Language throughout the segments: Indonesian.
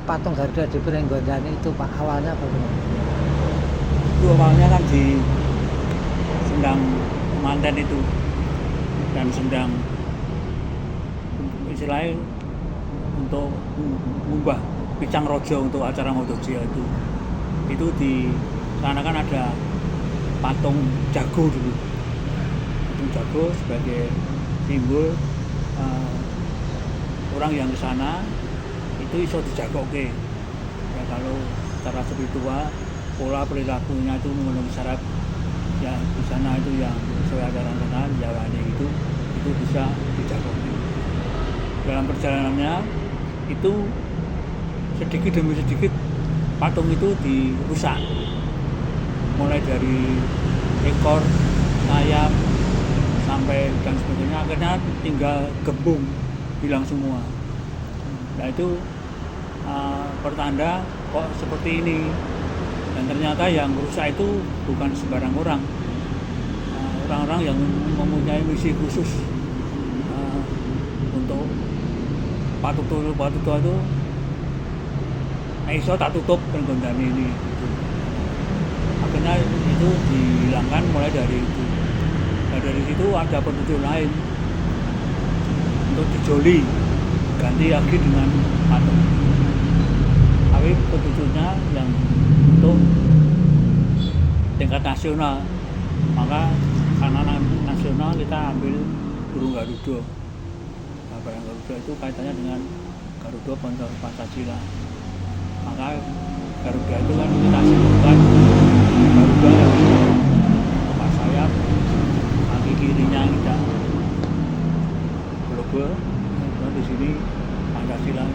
patung Garuda di Pringgondani itu Pak, awalnya bagaimana? Itu awalnya kan di Sendang Manten itu, dan Sendang istilahnya untuk mengubah Picang Rojo untuk acara Modojia itu di sana kan ada patung jago dulu, patung jago sebagai simbol orang yang ke sana itu iso dijagoke ya. Kalau secara spiritual pola perilakunya itu memenuhi syarat ya, di sana itu yang sesuai ajaran Jawane itu bisa dijagoke. Dalam perjalanannya itu sedikit demi sedikit patung itu dirusak, mulai dari ekor, sayap sampai dan sebagainya, akhirnya tinggal gembung, hilang semua. Nah itu pertanda kok seperti ini, dan ternyata yang rusak itu bukan sembarang orang, orang-orang yang mempunyai misi khusus untuk patutua itu iso tak tutup Pringgondani ini gitu. Akhirnya itu dihilangkan mulai dari itu. Nah dari situ ada petunjuk lain untuk dijoli, ganti lagi dengan patung. Tapi petunjuknya yang untuk tingkat nasional, maka karena nasional kita ambil burung Garuda. Nah, burung Garuda itu kaitannya dengan Garuda Pancasila. Maka Garuda itu kan kita simpulkan Garuda yang empat sayap, kaki kirinya kita logo, dan di sini Pancasila.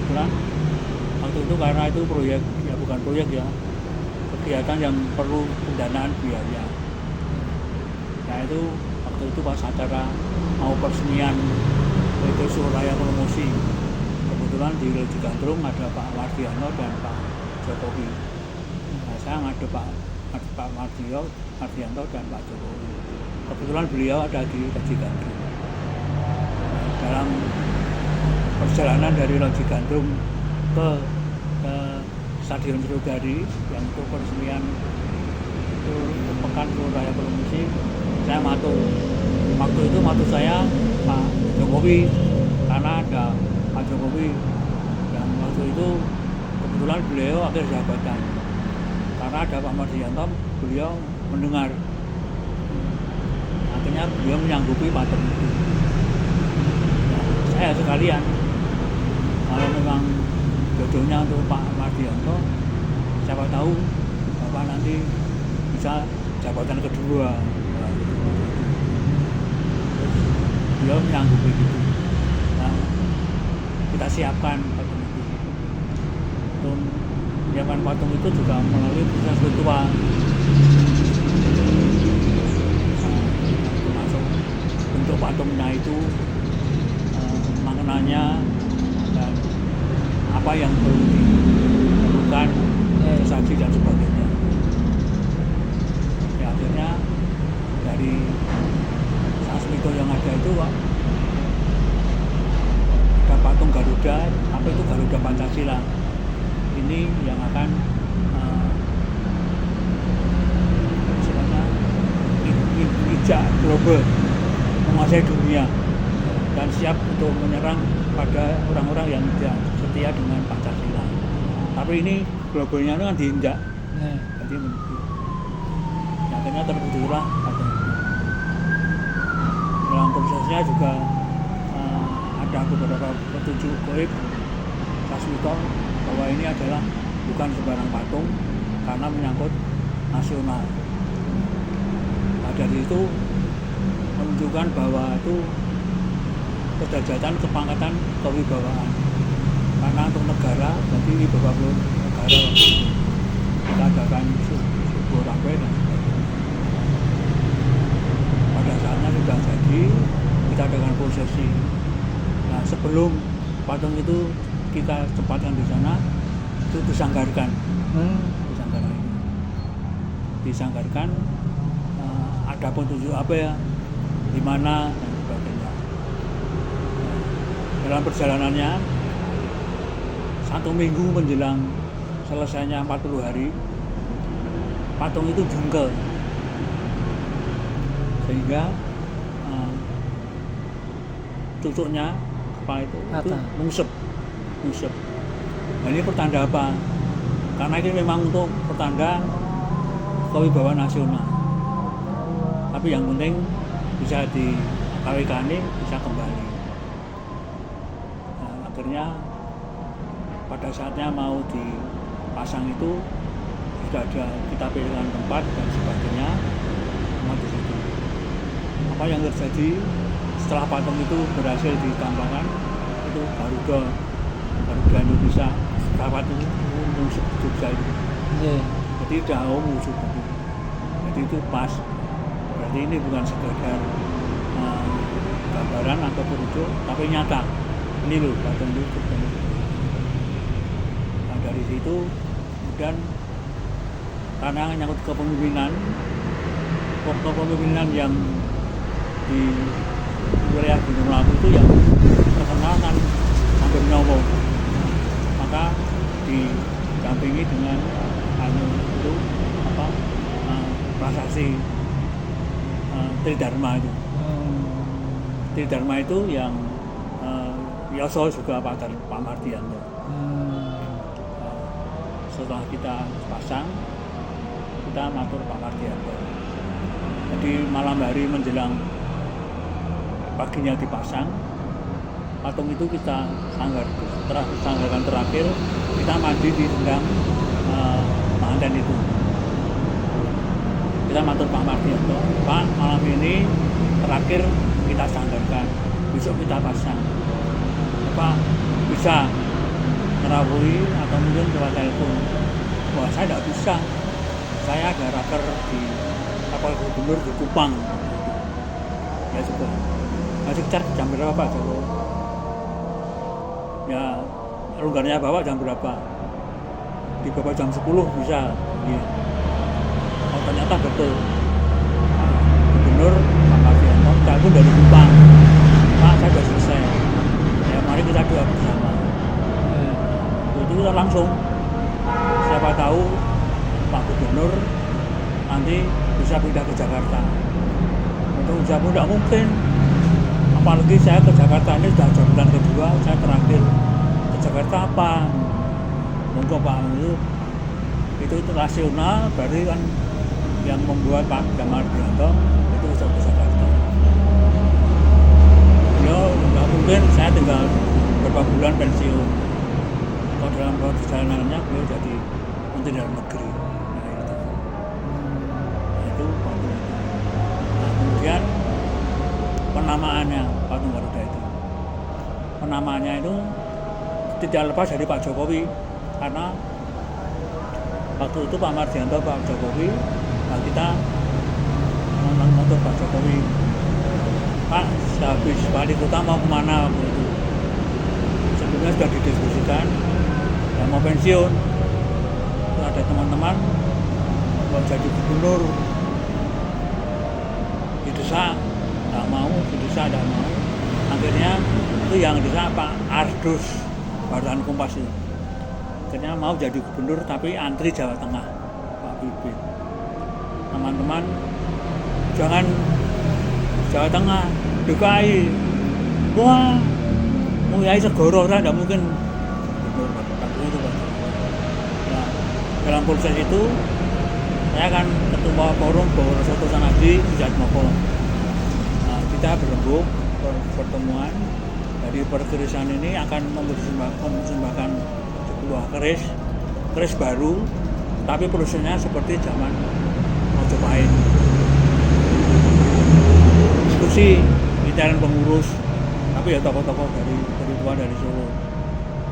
Kebetulan waktu itu karena itu proyek, ya bukan proyek ya, kegiatan yang perlu pendanaan biaya. Nah itu waktu itu pas acara mau peresmian itu Surabaya Promosi, kebetulan di Loji Gandrung ada Pak Mardiano dan Pak Jokowi. Nah saya ngadu Pak Mardianto dan Pak Jokowi. Kebetulan beliau ada di Loji Gandrung. Dalam perjalanan dari Loji Gandrung ke Stadion Sriwedari yang untuk peresmian itu Pekan Surabaya Promosi, saya matur. Waktu itu matur saya Pak Jokowi, karena ada Pak Jokowi yang waktu itu kebetulan beliau akhir jabatan, karena ada Pak Mardianto, beliau mendengar, akhirnya beliau menyanggupi patung itu. Nah, saya sekalian, kalau memang jodohnya untuk Pak Mardianto, siapa tahu Bapak nanti bisa jabatan kedua. Nah, beliau menyanggupi gitu. Nah, kita siapkan patung itu. Untuk menyiapkan patung itu juga melalui proses ritual. Termasuk bentuk patungnya itu, maknanya, dan apa yang perlu dilakukan, sesaji dan sebagainya. Ya akhirnya dari sasmito yang ada itu ada patung Garuda, apa itu Garuda Pancasila. Ini yang akan istilahnya injak global, menguasai dunia dan siap untuk menyerang pada orang-orang yang tidak setia dengan Pancasila. Tapi ini globalnya itu kan diinjak. Jadi akhirnya terwujudlah patung itu. Dalam prosesnya juga ada beberapa petunjuk gaib sasmito bahwa ini adalah bukan sembarang patung karena menyangkut nasional. Nah, dari itu menunjukkan bahwa itu kederajatan, kepangkatan, kewibawaan. Karena untuk negara, jadi wibawa negara kita adakan syukur rampe dan sebagainya. Pada saatnya sudah jadi, kita adakan prosesi. Nah sebelum patung itu kita tempatkan di sana, itu disanggarkan. Disanggarkan, ada petunjuk apa ya, di mana dan sebagainya. Dalam perjalanannya 1 minggu menjelang selesainya 40 hari, patung itu jungkel, sehingga cucuknya kepala itu ngusep. Nah, ini pertanda apa? Karena ini memang untuk pertanda kewibawaan nasional. Tapi yang penting bisa di KWK ini bisa kembali. Nah, akhirnya pada saatnya mau dipasang itu sudah ada kita pilihkan tempat dan sebagainya, sama di situ. Apa yang terjadi setelah patung itu berhasil ditambahkan, itu Garuda Indonesia pesawat itu musuh Jogja itu. Jadi jauh musuh itu. Jadi itu pas. Berarti ini bukan sekedar gambaran atau perujuk, tapi nyata. Ini loh patung itu. Nah, dari situ kemudian karena menyangkut kepemimpinan yang di wilayah Gunung Lawu itu yang terkenal kan Sangger Nyowo, maka didampingi dengan itu prasasti Tridharma itu. Tridharma itu yang Yoso juga Pak Mardianto. Setelah kita pasang, kita matur Pak Mardianto. Jadi malam hari menjelang paginya dipasang, patung itu kita sanggarkan terakhir, kita mandi di sendang manten itu. Kita matur Pak Mardianto, Pak, malam ini terakhir kita sanggarkan, besok kita pasang. Pak bisa merawui atau mungkin lewat telepon? Wah, saya tidak bisa, saya ada raker di kapal gubernur di Kupang. Ya sudah. Masih jam berapa Pak Joko? Ya longgarnya Bapak jam berapa? Di Bapak jam 10 bisa. Ya. Oh, ternyata betul. Gubernur Pak Mardianto telepon dari Kupang. Pak, saya sudah selesai. Ya mari kita doa bersama. Itu kita langsung. Siapa tahu Pak Gubernur nanti bisa pindah ke Jakarta. Untuk jam tidak mungkin. Apalagi saya ke Jakarta ini sudah jabatan kedua, saya terakhir ke Jakarta apa? Monggo Pak, itu rasional, berarti kan yang membuat Pak Mardianto itu bisa ke Jakarta. Ya nggak mungkin saya tinggal beberapa bulan pensiun. Kalau dalam perjalanannya beliau jadi Menteri Dalam Negeri. Nah itu patung. Nah kemudian penamaannya patung Garuda itu. Penamaannya itu tidak lepas dari Pak Jokowi, karena waktu itu Pak Mardianto, Pak Jokowi, nah kita menonton Pak Jokowi, Pak sehabis wali kota mau kemana waktu itu. Sebelumnya sudah didiskusikan, ya mau pensiun. Terus ada teman-teman mau jadi gubernur, didesak, nggak mau, didesak nggak mau. Akhirnya itu yang didesak Pak Ardus, wartawan Kompas itu. Akhirnya mau jadi gubernur tapi antri Jawa Tengah, Pak Bibit. Teman-teman jangan Jawa Tengah, DKI. Wah, mau Yai Segoro saya tidak mungkin gubernur itu Pak. Nah, dalam proses itu saya kan ketua forum Bawor Soto Sanadi Sujatmoko. Nah, kita berembuk pertemuan dari perkerisan ini akan mempersembahkan sebuah keris baru, tapi prosesnya seperti zaman Majapahit. Diskusi intern pengurus, tapi ya tokoh-tokoh dari tua dari Solo.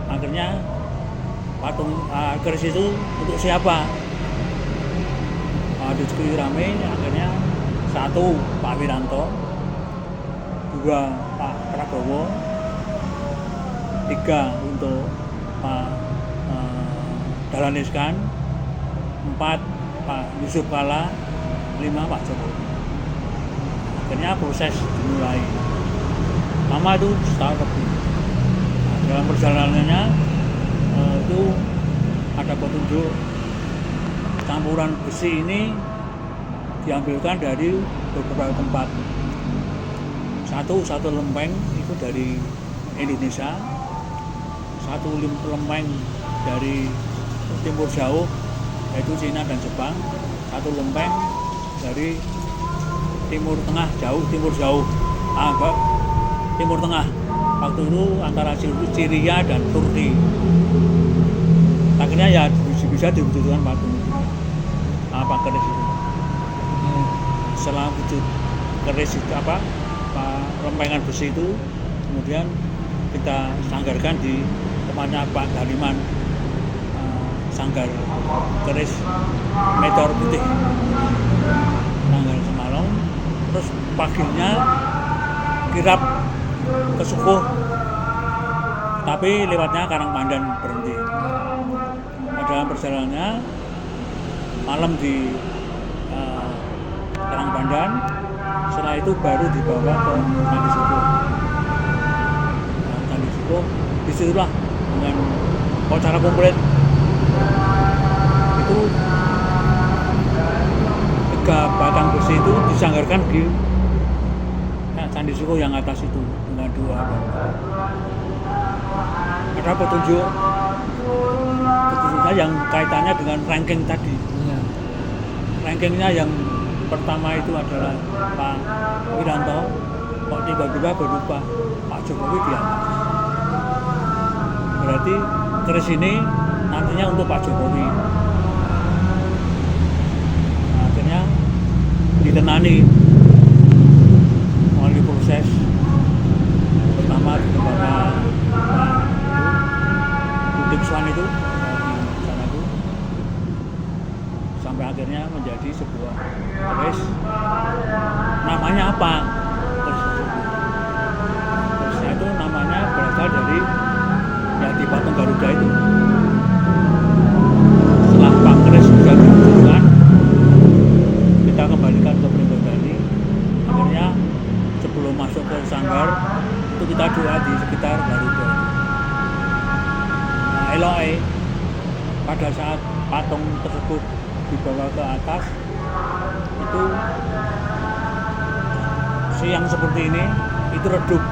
Akhirnya patung keris itu untuk siapa? Diskusi rame, akhirnya 1 Pak Wiranto, 2 Pak Prabowo, 3 untuk Pak Dahlan Iskan, 4 Pak Yusuf Kalla, 5 Pak Jokowi. Akhirnya proses dimulai. Lama itu setahun lebih. Dalam perjalanannya itu ada petunjuk campuran besi ini diambilkan dari beberapa tempat. Satu lempeng itu dari Indonesia, satu lempeng dari timur jauh yaitu Cina dan Jepang, satu lempeng dari timur tengah jauh, timur tengah. Waktu itu antara Syria dan Turki. Akhirnya ya bisa diwujudkan patung keris itu. Setelah wujud keris itu lempengan besi itu kemudian kita sanggarkan di tempatnya Pak Daliman, sanggar keris meteor putih. Tanggal semalam, terus paginya kirap ke Sukuh, tapi lewatnya Karangpandan berhenti. Dalam perjalanannya malam di Karangpandan, setelah itu baru dibawa ke Candi Sukuh. Candi Sukuh disitulah dengan secara komplit itu 3 batang besi itu disanggarkan di Candi Sukuh yang atas itu dengan 2 ada petunjuknya yang kaitannya dengan ranking tadi. Rankingnya yang pertama itu adalah Pak Wiranto, kok tiba-tiba berubah Pak Jokowi di atas. Berarti keris ini nantinya untuk Pak Jokowi. Nah, akhirnya ditenani melalui proses pertama di tempatnya Budik Swan itu di sana itu, sampai akhirnya menjadi sebuah keris. Namanya apa? Kerisnya itu namanya berasal dari di patung Garuda itu. Setelah Pak keris sudah diwujudkan, kita kembalikan ke Pringgondani. Akhirnya sebelum masuk ke sanggar itu kita doa di sekitar Garuda. Nah, eloke pada saat patung tersebut dibawa ke atas itu siang seperti ini itu redup,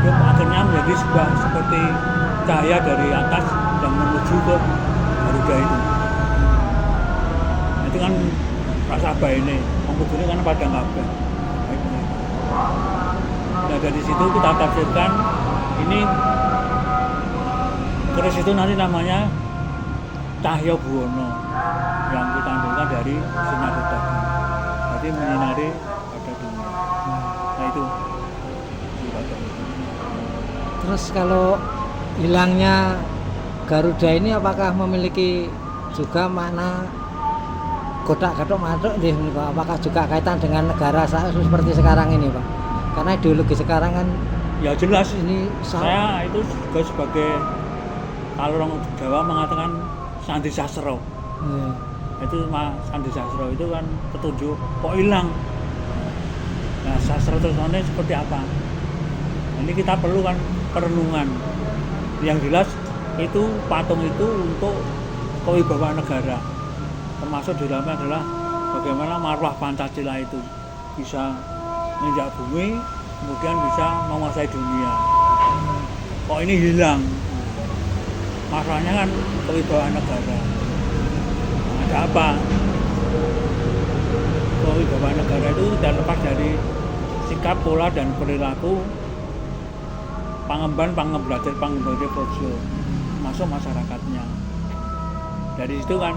akhirnya menjadi sebuah seperti cahaya dari atas dan menuju ke Garuda itu. Nah, itu kan rasa ini mengkudune kan pada ngabah. Nah, dari situ kita tafsirkan ini keris itu nanti namanya Cahya Buwono yang kita ambilkan dari sinar tadi, berarti menyinari pada dunia. Nah itu. Terus kalau hilangnya Garuda ini apakah memiliki juga makna kotak katok matok deh Pak? Apakah juga kaitan dengan negara seperti sekarang ini Pak? Karena ideologi sekarang kan ya jelas ini saya itu juga sebagai, kalau orang Jawa mengatakan Sandi Sastro. Itu Sandi Sastro itu kan petunjuk kok hilang. Nah sastra tersebut seperti apa? Ini kita perlu kan perenungan. Yang jelas itu patung itu untuk kewibawaan negara, termasuk di dalamnya adalah bagaimana marwah Pancasila itu bisa menginjak bumi, kemudian bisa menguasai dunia. Kok ini hilang? Masalahnya kan kewibawaan negara. Ada apa? Kewibawaan negara itu tidak lepas dari sikap, pola, dan perilaku pangemban Projo masuk masyarakatnya. Dari situ kan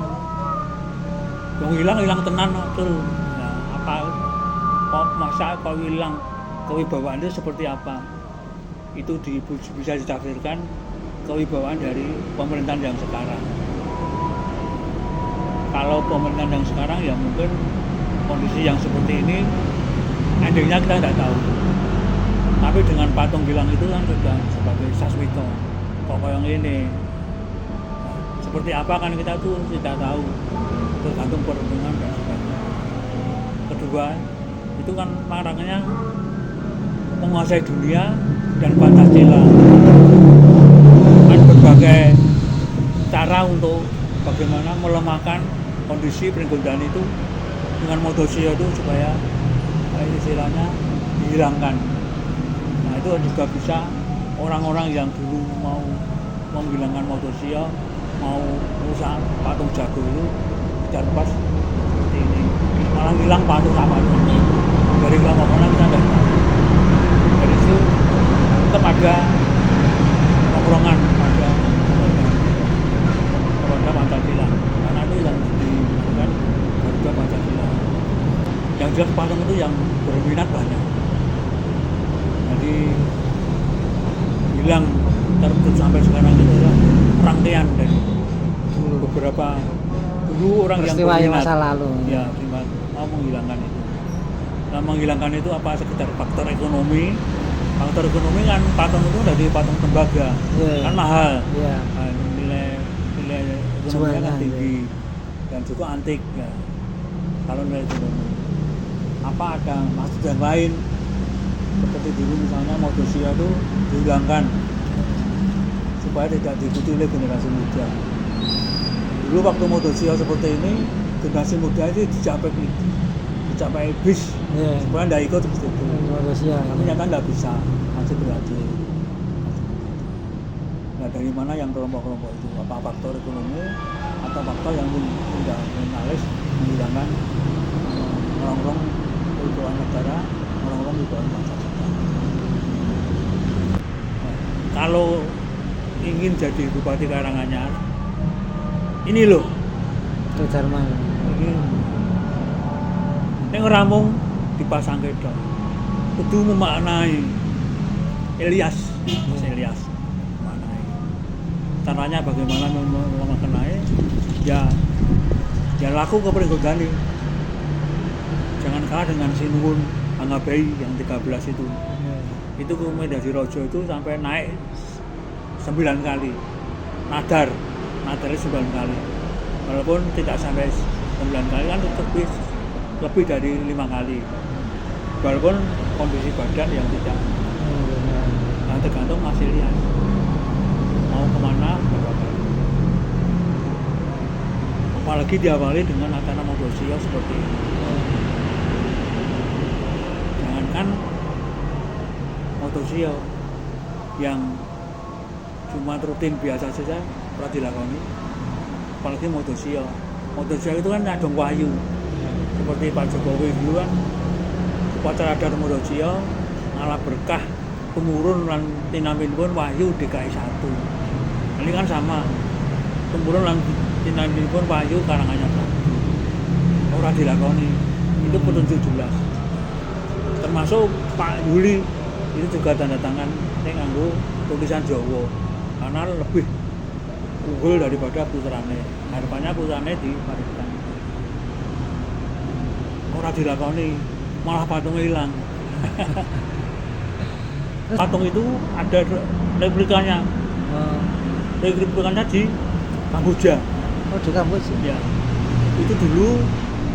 yang hilang tenan tuh. Nah, apa kok masa kok hilang kewibawaan itu seperti apa? Itu bisa ditafsirkan kewibawaan dari pemerintahan yang sekarang. Kalau pemerintahan yang sekarang ya mungkin kondisi yang seperti ini endingnya kita tidak tahu. Tapi dengan patung Gilang itu kan sudah sebagai sasmito, kok yang ini seperti apa kan kita tuh tidak tahu, tergantung perenungan dan sebagainya. Kedua itu kan maknanya menguasai dunia dan Pancasila kan berbagai sebagai cara untuk bagaimana melemahkan kondisi Pringgondani itu dengan Modosio itu supaya istilahnya dihilangkan. Nah itu juga bisa orang-orang yang dulu mau menghilangkan Modosio, mau rusak patung jago itu tidak lepas seperti ini, malah hilang patung apa itu dari kelompok-kelompok kita tidak tahu. Dari itu tetap ada tongkrongan pada Pancasila, karena itu yang dilakukan Garuda Pancasila. Yang jelas patung itu yang berminat banyak, jadi hilang terus sampai sekarang itu adalah rangkaian dari beberapa dulu orang yang peristiwa berminat masa lalu. ya mau menghilangkan itu. Nah, menghilangkan itu apa sekedar faktor ekonomi. Faktor ekonomi kan patung itu dari patung tembaga, kan mahal. Nah, nilai ekonominya kan tinggi dan juga antik ya. Kalau nilai ekonomi apa ada maksud yang lain seperti dulu misalnya Modosio itu dihilangkan supaya tidak diikuti oleh generasi muda. Dulu waktu Modosio seperti ini generasi muda itu dicapai bis supaya tidak ikut seperti itu. Tapi nyata tidak bisa, masih berlanjut. Nah dari mana yang kelompok-kelompok itu? Apa faktor ekonomi atau faktor yang tidak menalis menghilangkan orang-orang kewibawaan negara, orang-orang kewibawaan bangsa kita. Nah, kalau ingin jadi Bupati Karanganyar, ini loh. Itu Jerman. Ini ngerampung dipasang kedok. Kudu memaknai Ilyas, Mas Ilyas. Memaknai. Caranya bagaimana memaknai? Ya laku ke Pringgondani. Jangan kalah dengan Sinuwun Angabei yang 13 itu. Itu ke Medasirojo itu sampai naik 9 kali. Nadarnya 9 kali. Walaupun tidak sampai 9 kali kan lebih dari 5 kali. Walaupun kondisi badan yang tidak tergantung hasilnya mau kemana berapa kali. Apalagi diawali dengan acara Modosio seperti ini. Jangankan Modosio yang cuma rutin biasa saja pernah dilakoni, apalagi Modosio itu kan ada wahyu seperti Pak Jokowi dulu kan upacara adat Modosio ngalah berkah tumurun lan tinaminipun wahyu DKI 1. Ini kan sama tumurun lan tinaminipun wahyu Karanganyar 1 ora dilakoni. Itu petunjuk jelas. Termasuk Pak Yuli itu juga tanda tangan yang nganggo tulisan Jawa karena lebih unggul daripada putrane. Harapannya putrane diparingkan. Ora dilakoni, malah patungnya hilang. Patung itu ada replikanya. Replikanya di Kamboja. Oh, di Kamboja. Ya. Itu dulu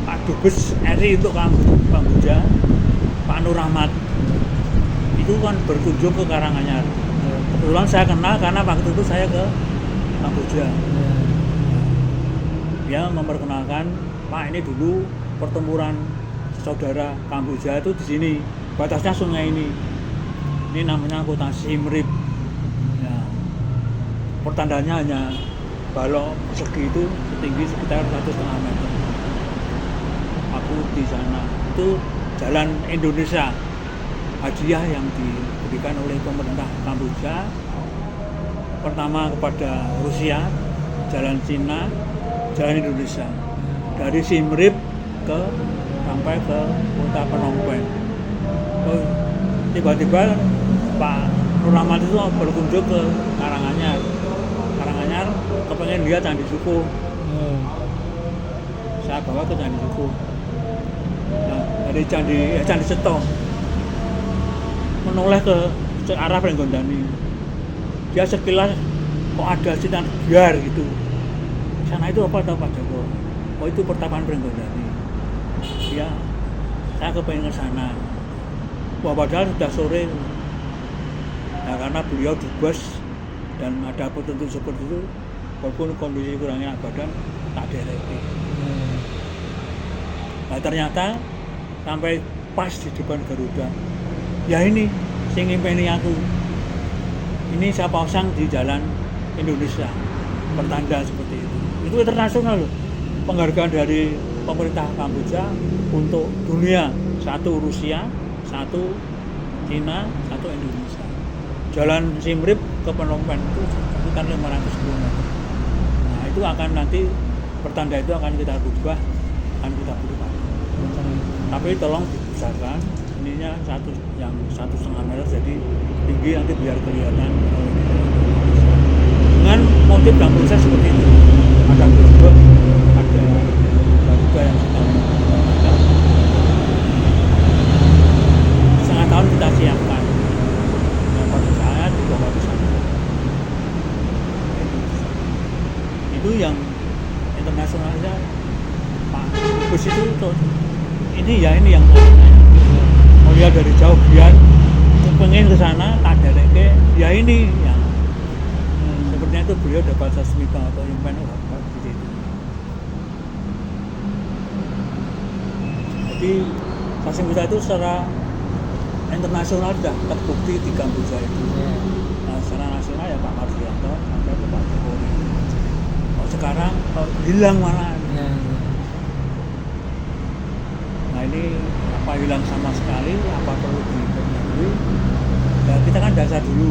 Pak Dubes RI untuk Kamboja, Pak Nur Rahmat. Itu kan berkunjung ke Karanganyar. Kebetulan saya kenal karena waktu itu saya ke Kamboja. Dia memperkenalkan, Pak ini dulu pertempuran saudara Kamboja itu di sini, batasnya sungai ini. Ini namanya kota Siem Reap. Ya. Pertandanya hanya balok persegi itu setinggi sekitar 1,5 meter. Aku di sana. Itu jalan Indonesia. Hadiah yang diberikan oleh pemerintah Kamboja pertama kepada Rusia, jalan Cina, jalan Indonesia dari Siem Reap sampai ke kota Phnom Penh. Tiba-tiba Pak Nur Rahmat itu berkunjung ke Karanganyar kepengen lihat Candi Suko. Saya bawa ke Candi Suko. Nah, dari Candi Seto menoleh ke arah Pringgondani. Dia sekilas kok ada sinar biar gitu. Sana itu apa tahu Pak Joko? Oh itu pertapaan Pringgondani. Ya, saya kepengen ke sana. Wah padahal sudah sore. Nah, karena beliau dubes dan ada petunjuk seperti itu, walaupun kondisi kurang enak badan tak dereki. Nah ternyata sampai pas di depan Garuda, ya ini sing ngimpeni aku, ini saya pasang di jalan Indonesia, pertanda seperti itu internasional loh, penghargaan dari pemerintah Kamboja untuk dunia, satu Rusia, satu Cina, satu Indonesia. Jalan Siem Reap ke Phnom Penh itu sekitar 500 km. Nah itu akan nanti pertanda itu akan kita rubah, akan kita berubah. Tapi tolong dibesarkan, ininya yang 1,5 meter jadi tinggi nanti biar kelihatan dengan motif dan proses seperti itu. Ada gerbek, ada Garuda yang sedang setengah tahun kita siapkan. Pada saat dibawa ke sana. Itu yang internasionalnya Pak Bus itu ini yang mau lihat dari jauh biar pengen ke sana tak dereke ya ini yang sepertinya itu beliau dapat sasmita atau impen di situ. Jadi sasmita itu secara internasional sudah terbukti di Kamboja itu. Nah, secara nasional ya Pak Mardianto sampai ke Pak Jokowi. Sekarang hilang malah. Nah ini apa hilang sama sekali, apa perlu diperbaiki? Ya kita kan dasar dulu